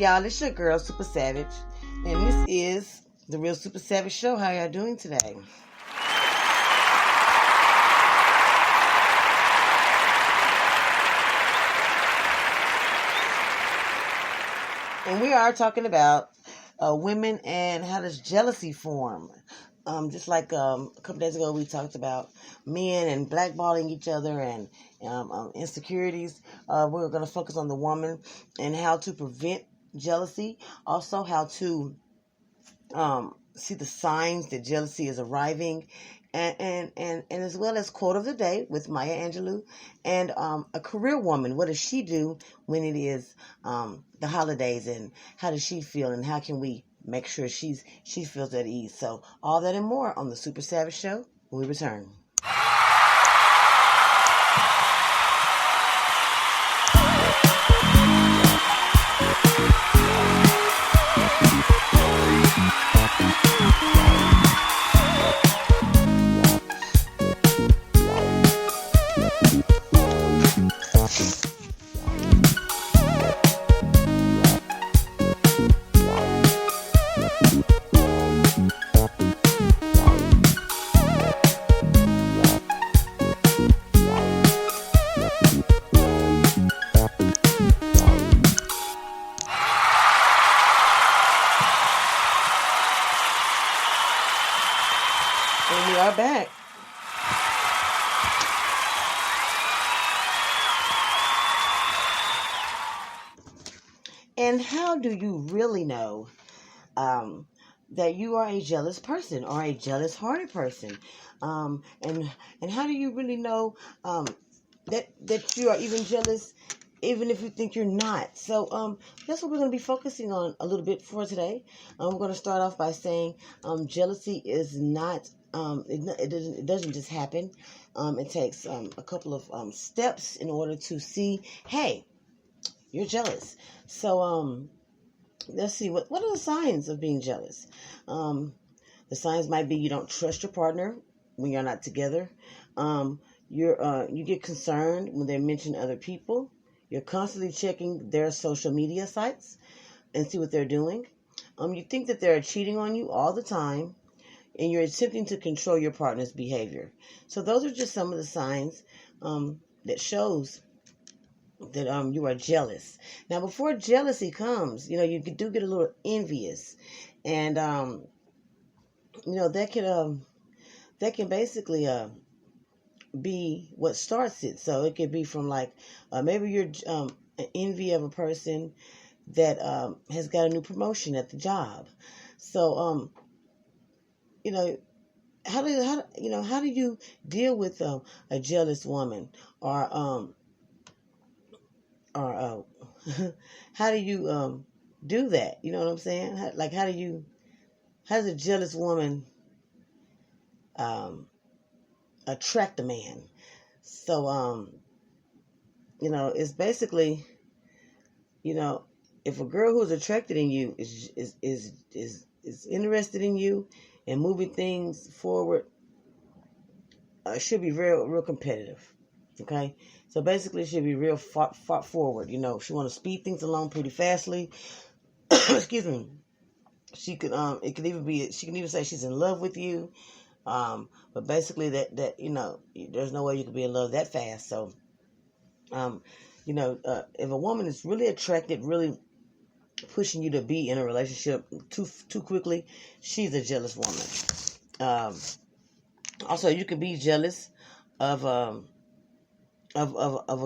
y'all? It's your girl, Super Savage. And this is the Real Super Savage Show. How y'all doing today? And we are talking about women and how does jealousy form. Just like a couple days ago, we talked about men and blackballing each other and insecurities. We're going to focus on the woman and how to prevent jealousy. Also, how to see the signs that jealousy is arriving. And as well as quote of the day with Maya Angelou and a career woman. What does she do when it is the holidays, and how does she feel, and how can we make sure she feels at ease? So all that and more on the Super Savage Show when we return. And we are back. And how do you really know that you are a jealous person or a jealous-hearted person? And how do you really know that you are even jealous, even if you think you're not? So that's what we're going to be focusing on a little bit for today. We're going to start off by saying jealousy is not. It doesn't just happen. It takes a couple of steps in order to see, hey, you're jealous. So let's see, what are the signs of being jealous? The signs might be you don't trust your partner when you're not together. You get concerned when they mention other people. You're constantly checking their social media sites and see what they're doing. You think that they're cheating on you all the time, and you're attempting to control your partner's behavior. So those are just some of the signs that shows that you are jealous. Now, before jealousy comes, you do get a little envious, and that can basically be what starts it. So it could be from like maybe you're an envy of a person that has got a new promotion at the job. So how do you deal with a jealous woman, or how do you do that? You know what I'm saying? How does a jealous woman attract a man? So it's basically, if a girl who's attracted in you is interested in you and moving things forward, should be real competitive. Okay, so basically, she'll be real far forward. She want to speed things along pretty fastly. Excuse me. She could it could even be, she can even say she's in love with you. But basically that there's no way you could be in love that fast. So if a woman is really attracted, really pushing you to be in a relationship too quickly, she's a jealous woman. Also, you could be jealous of a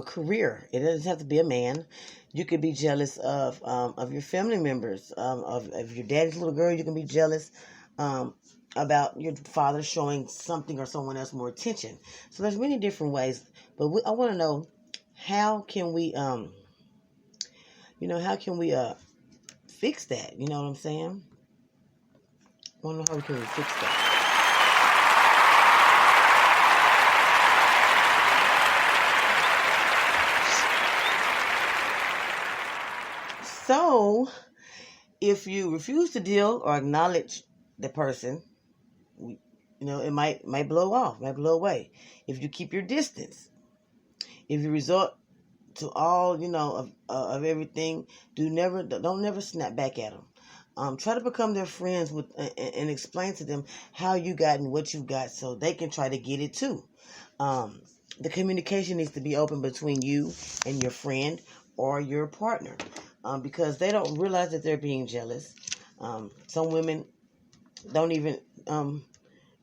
career. It doesn't have to be a man. You could be jealous of your family members, of your daddy's little girl. You can be jealous about your father showing something or someone else more attention. So there's many different ways, but I want to know, how can we fix that? You know what I'm saying? I want to know how can we fix that. So, if you refuse to deal or acknowledge the person, it might blow off, might blow away. If you keep your distance, if you resort to all, of everything. Don't never snap back at them. Try to become their friends with and explain to them how you got and what you got, so they can try to get it too. The communication needs to be open between you and your friend or your partner, because they don't realize that they're being jealous. Some women don't even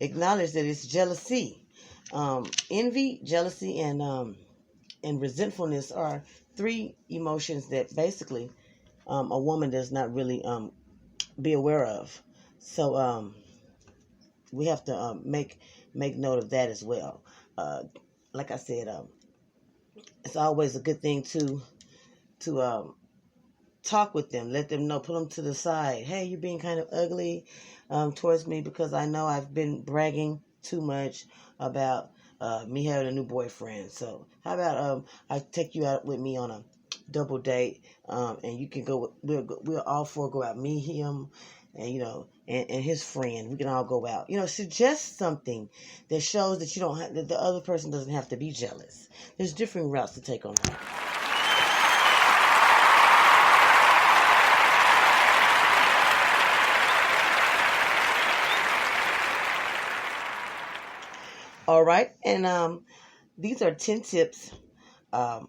acknowledge that it's jealousy. Envy, jealousy, and resentfulness are three emotions that basically a woman does not really be aware of. So we have to make note of that as well. Like I said, it's always a good thing to talk with them, let them know, put them to the side. Hey, you're being kind of ugly towards me because I know I've been bragging too much about me having a new boyfriend. So how about I take you out with me on a double date, and you can go. We'll all four go out. Me, him, and and his friend. We can all go out. Suggest something that shows that you don't have, that the other person doesn't have to be jealous. There's different routes to take on that. All right, and these are 10 tips to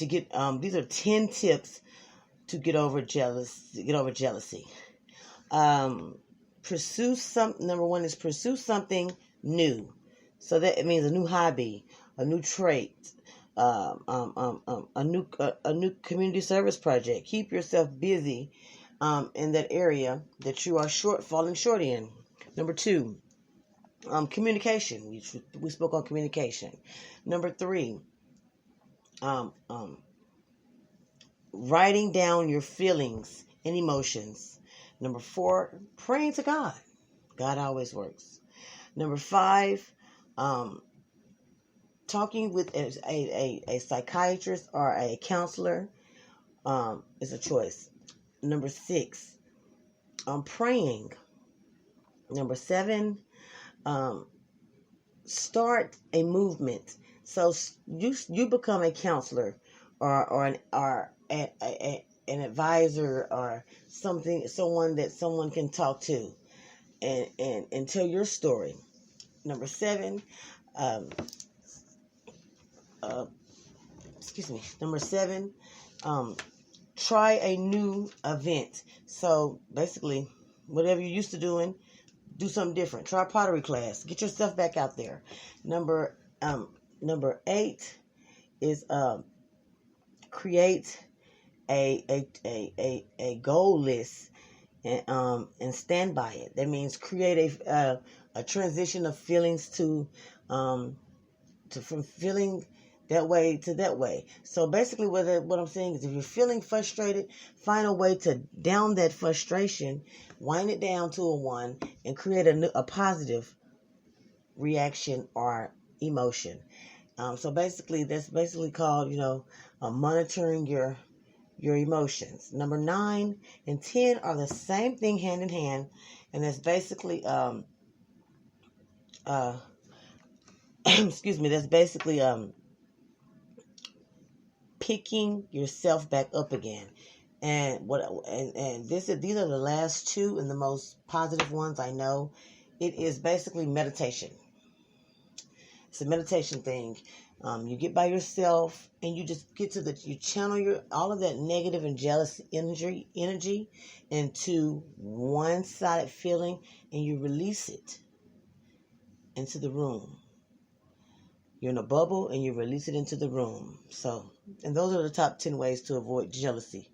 get. These are 10 tips to get over jealousy. Number one is pursue something new. So that it means a new hobby, a new trait, a new community service project. Keep yourself busy in that area that you are falling short in. Number two, communication. We spoke on communication. Number three, writing down your feelings and emotions. Number four, praying to God. God always works. Number five, talking with a psychiatrist or a counselor is a choice. Number six, praying. Number seven, start a movement. So you become a counselor or an advisor or someone that someone can talk to and tell your story. Number seven, Number seven, try a new event. So basically, whatever you're used to doing, do something different. Try a pottery class. Get yourself back out there. Number eight is create a goal list and stand by it. That means create a transition of feelings to from feeling that way to that way. So basically what I'm saying is, if you're feeling frustrated, find a way to down that frustration, wind it down to a 1, and create a positive reaction or emotion. So basically, that's basically called, monitoring your emotions. Number 9 and 10 are the same thing, hand in hand, and that's basically that's basically picking yourself back up again. And these are the last two and the most positive ones I know. It is basically meditation. It's a meditation thing. You get by yourself and you just you channel all of that negative and jealous energy into one-sided feeling, and you release it into the room. You're in a bubble and you release it into the room. So, and those are the top 10 ways to avoid jealousy.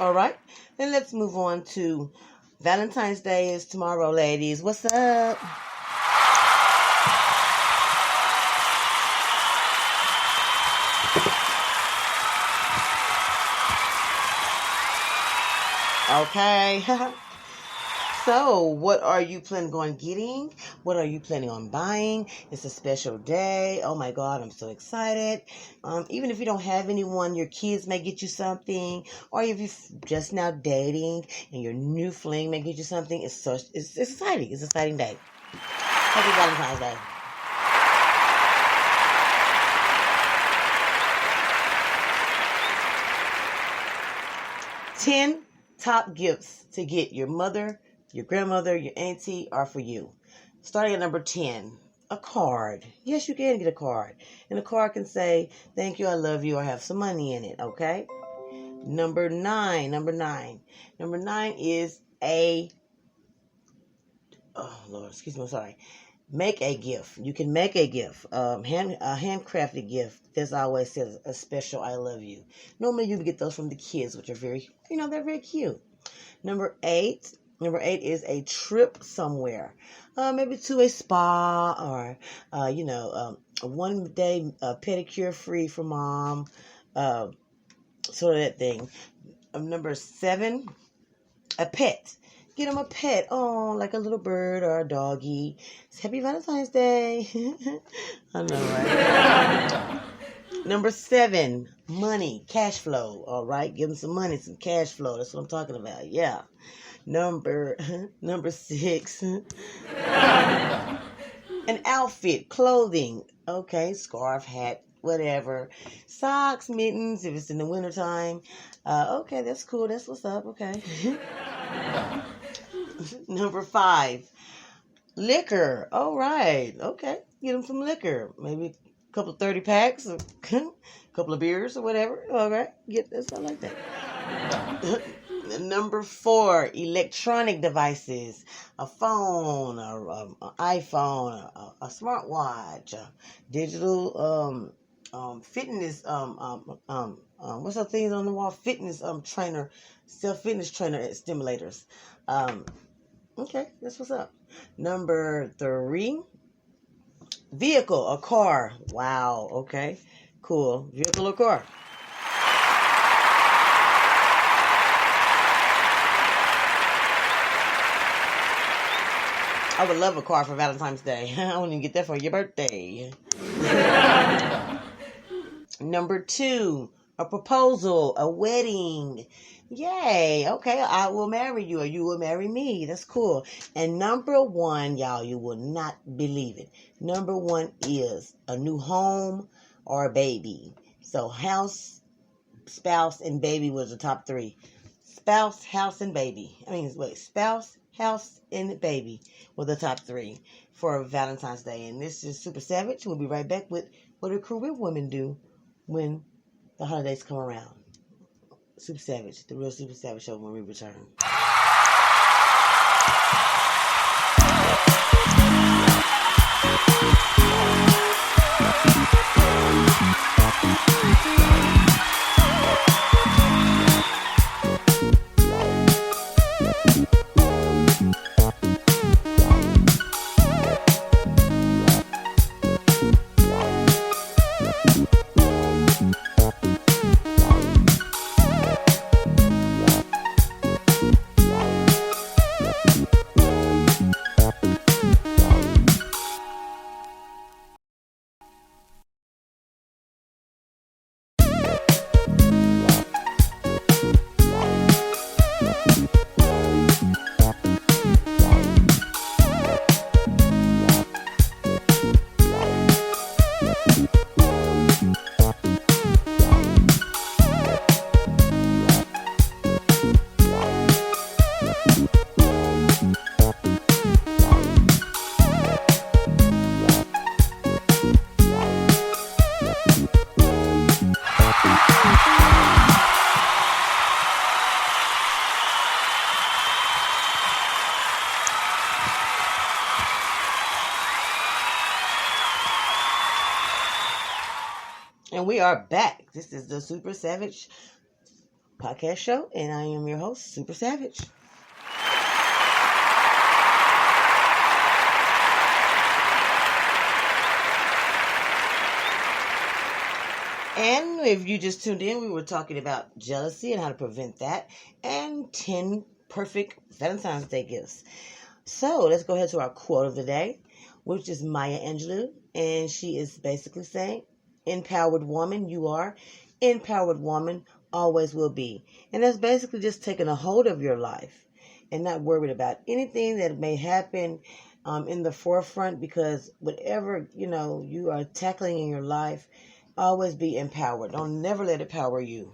All right, then let's move on to Valentine's Day is tomorrow, ladies. What's up? Okay. So, what are you planning on getting? What are you planning on buying? It's a special day. Oh my God, I'm so excited. Even if you don't have anyone, your kids may get you something, or if you're just now dating and your new fling may get you something. It's exciting. It's an exciting day. Happy Valentine's Day. Ten top gifts to get your mother, your grandmother, your auntie are for you. Starting at number 10, a card. Yes, you can get a card. And the card can say, thank you, I love you, or have some money in it, okay? Number nine is make a gift. You can make a gift. A handcrafted gift. This always says a special I love you. Normally you get those from the kids, which are very, they're very cute. Number eight is a trip somewhere. Maybe to a spa, or, a one-day pedicure free for mom. Sort of that thing. Number 7, a pet. Get them a pet. Oh, like a little bird or a doggy. It's Happy Valentine's Day. I know, right? Number 7, money, cash flow. All right, give them some money, some cash flow. That's what I'm talking about. Yeah. Number 6, an outfit, clothing. Okay, scarf, hat, whatever. Socks, mittens, if it's in the wintertime. Okay, that's cool. That's what's up. Okay. Number 5, liquor. All right. Okay. Get them some liquor. Maybe a couple of 30 packs, a couple of beers or whatever. All right. Get that stuff like that. Number 4, electronic devices. A phone, an iPhone, a smartwatch, a digital fitness, what's the things on the wall? Fitness trainer, self-fitness trainer stimulators. Okay, that's what's up. Number 3, vehicle, a car. Wow, okay, cool. Vehicle or car. I would love a car for Valentine's Day. I wouldn't even get that for your birthday. Number 2, a proposal, a wedding. Yay. Okay, I will marry you, or you will marry me. That's cool. And number 1, y'all, you will not believe it. Number 1 is a new home or a baby. So house, spouse, and baby was the top 3. Spouse, house, and baby. Spouse, house, and baby were the top 3 for Valentine's Day. And this is Super Savage. We'll be right back with what do career women do when the holidays come around. Super Savage, the real Super Savage show when we return. And we are back. This is the Super Savage podcast show, and I am your host, Super Savage. And if you just tuned in, we were talking about jealousy and how to prevent that, and 10 perfect Valentine's Day gifts. So let's go ahead to our quote of the day. which is Maya Angelou, and she is basically saying, empowered woman, you are. Empowered woman, always will be. And that's basically just taking a hold of your life and not worried about anything that may happen in the forefront, because whatever, you are tackling in your life, always be empowered. Don't never let it power you.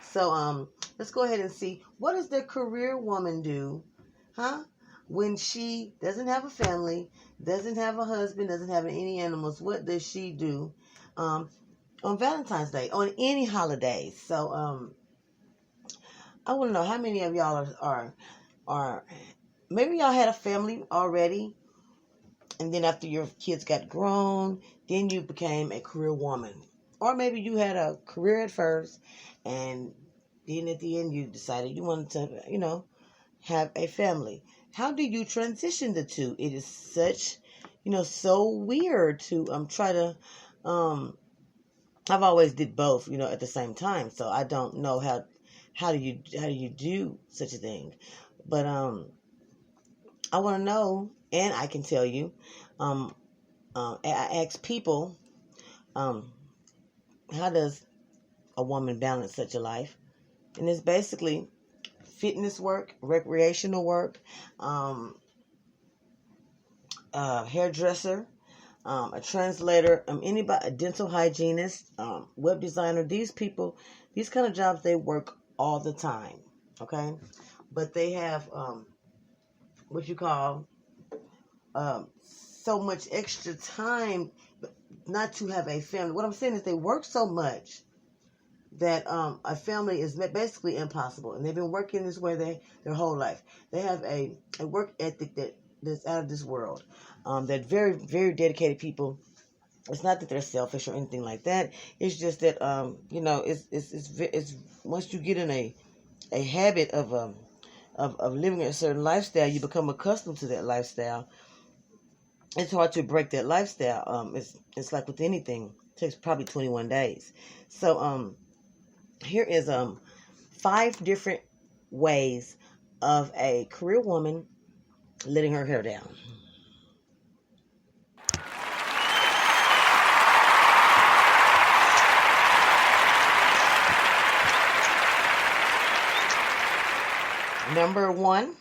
So let's go ahead and see, what does the career woman do, when she doesn't have a family, doesn't have a husband, doesn't have any animals? What does she do on Valentine's Day, on any holidays? So I want to know how many of y'all are maybe y'all had a family already, and then after your kids got grown, then you became a career woman. Or maybe you had a career at first, and then at the end you decided you wanted to, have a family. How do you transition the two? It is such, so weird to try to. I've always did both, at the same time. So I don't know how do you do such a thing. But I want to know, and I can tell you. I ask people, how does a woman balance such a life? And it's basically fitness work, recreational work, hairdresser, a translator, anybody, a dental hygienist, web designer. These people, these kind of jobs, they work all the time, okay? But they have what you call so much extra time not to have a family. What I'm saying is they work so much that a family is basically impossible, and they've been working this way their whole life. They have a work ethic that's out of this world. They're very, very dedicated people. It's not that they're selfish or anything like that. It's just that it's once you get in a habit of living a certain lifestyle, you become accustomed to that lifestyle. It's hard to break that lifestyle. It's like with anything. It takes probably 21 days. So here is 5 different ways of a career woman letting her hair down. Number 1,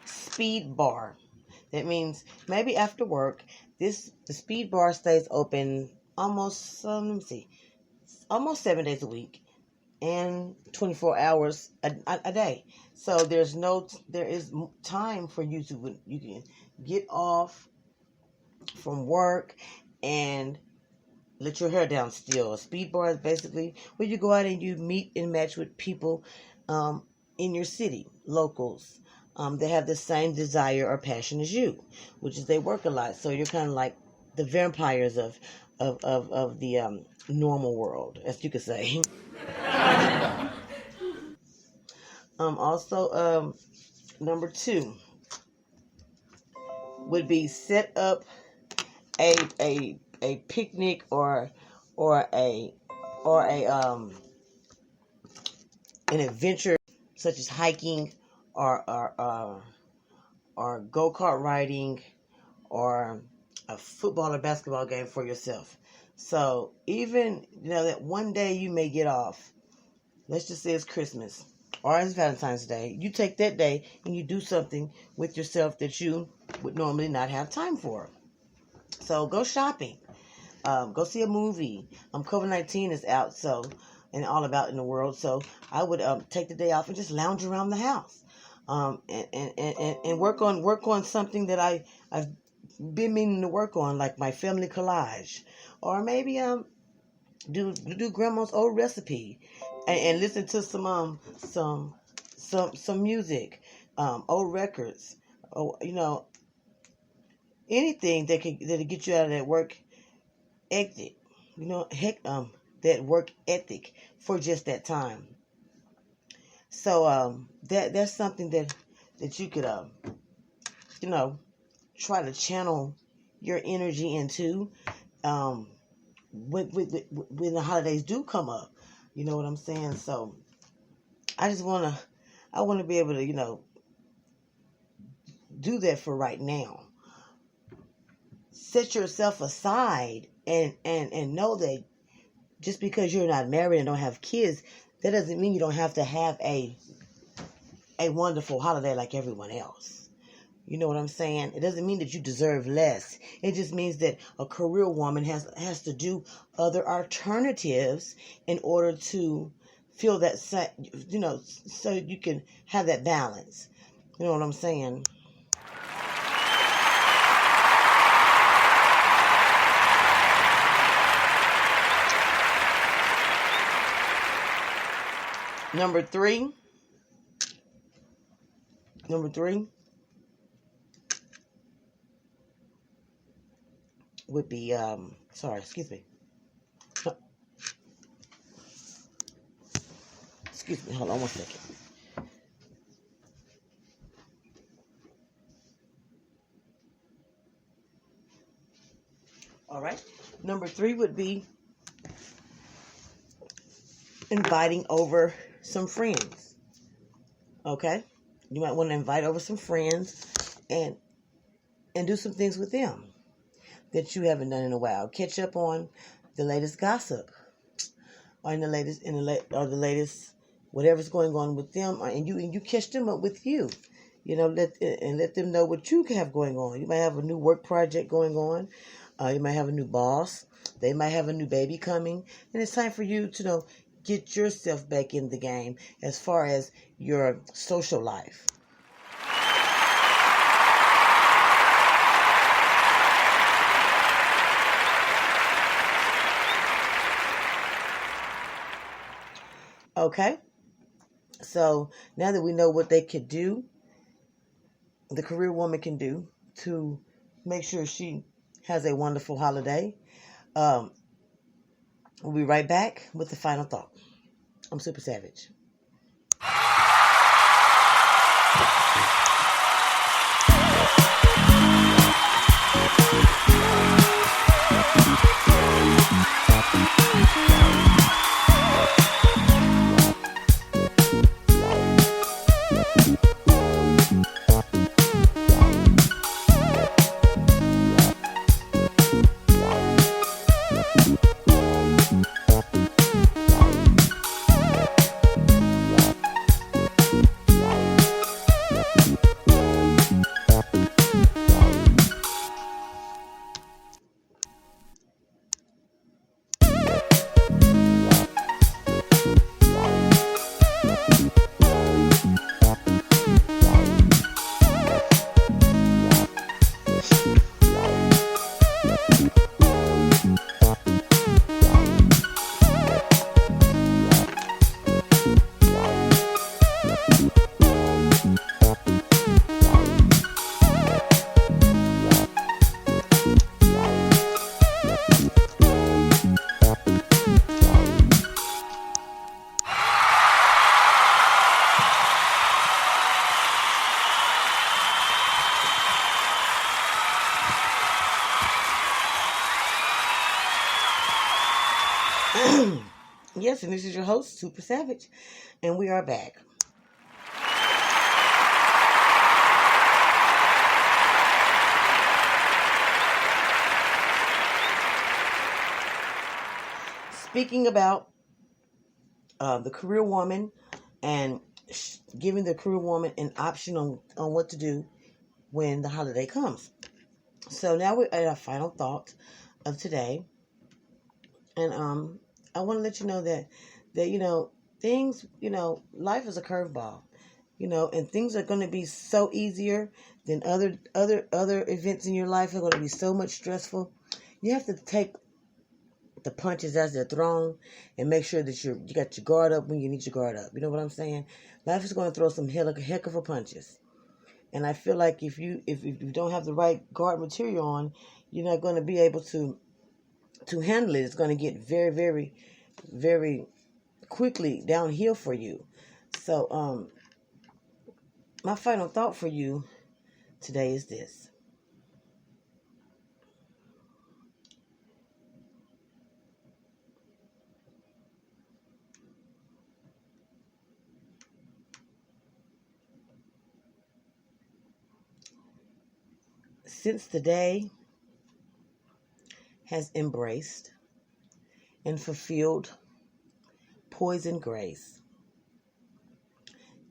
speed bar. That means maybe after work, the speed bar stays open almost 7 days a week and 24 hours a day. So there is time for you can get off from work and let your hair down still. A speed bar is basically where you go out and you meet and match with people in your city, locals. They have the same desire or passion as you, which is they work a lot. So you're kind of like the vampires of the normal world, as you could say. Also, number 2 would be set up a picnic or an adventure such as hiking or go-kart riding or a football or basketball game for yourself. So even that one day you may get off. Let's just say it's Christmas or it's Valentine's Day. You take that day and you do something with yourself that you would normally not have time for. So go shopping. Go see a movie. COVID-19 is out, and all about in the world. So I would take the day off and just lounge around the house, and work on something that I've been meaning to work on, like my family collage, or maybe do grandma's old recipe, and listen to some music, old records, anything that'll get you out of that work ethic, that work ethic for just that time. So that's something that you could try to channel your energy into, when the holidays do come up. You know what I'm saying? So I want to be able to, do that for right now. Set yourself aside and know that just because you're not married and don't have kids, that doesn't mean you don't have to have a wonderful holiday like everyone else. You know what I'm saying? It doesn't mean that you deserve less. It just means that a career woman has to do other alternatives in order to feel that, so you can have that balance. You know what I'm saying? Number three would be, sorry, excuse me. Excuse me, hold on one second. All right. Number three would be inviting over some friends. Okay? You might want to invite over some friends and do some things with them that you haven't done in a while. Catch up on the latest gossip, or the latest whatever's going on with them, and you catch them up with you. Let them know what you have going on. You might have a new work project going on. You might have a new boss. They might have a new baby coming, and it's time for you to get yourself back in the game as far as your social life. Okay, so now that we know what they could do, the career woman can do to make sure she has a wonderful holiday. We'll be right back with the final thought. I'm Super Savage. Yes, and this is your host, Super Savage, and we are back. Speaking about the career woman and giving the career woman an option on what to do when the holiday comes. So now we're at our final thought of today. And I want to let you know that things, life is a curveball, and things are going to be so easier than other events in your life are going to be so much stressful. You have to take the punches as they're thrown and make sure that you got your guard up when you need your guard up. You know what I'm saying? Life is going to throw some heck of a punches. And I feel like if you don't have the right guard material on, you're not going to be able to handle it. It's going to get very, very, very quickly downhill for you. So, my final thought for you today is this. since the day has embraced and fulfilled poison grace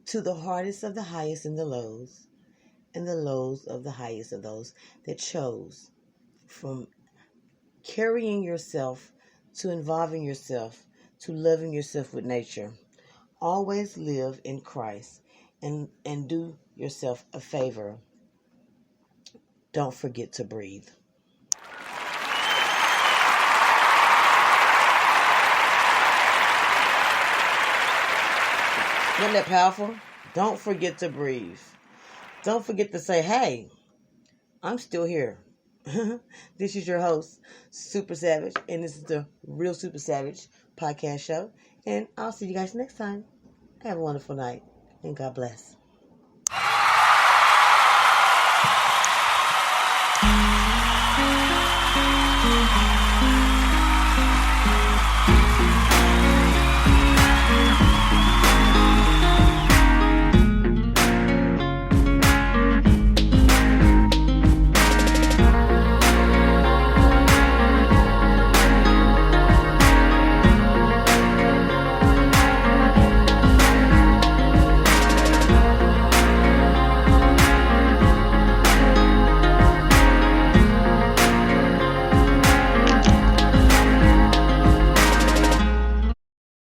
to the hardest of the highest in the lows, and the lows of the highest of those that chose from carrying yourself to involving yourself to loving yourself with nature. Always live in Christ and do yourself a favor. Don't forget to breathe. Wasn't that powerful? Don't forget to breathe. Don't forget to say, hey, I'm still here. This is your host, Super Savage, and this is the Real Super Savage podcast show. And I'll see you guys next time. Have a wonderful night, and God bless.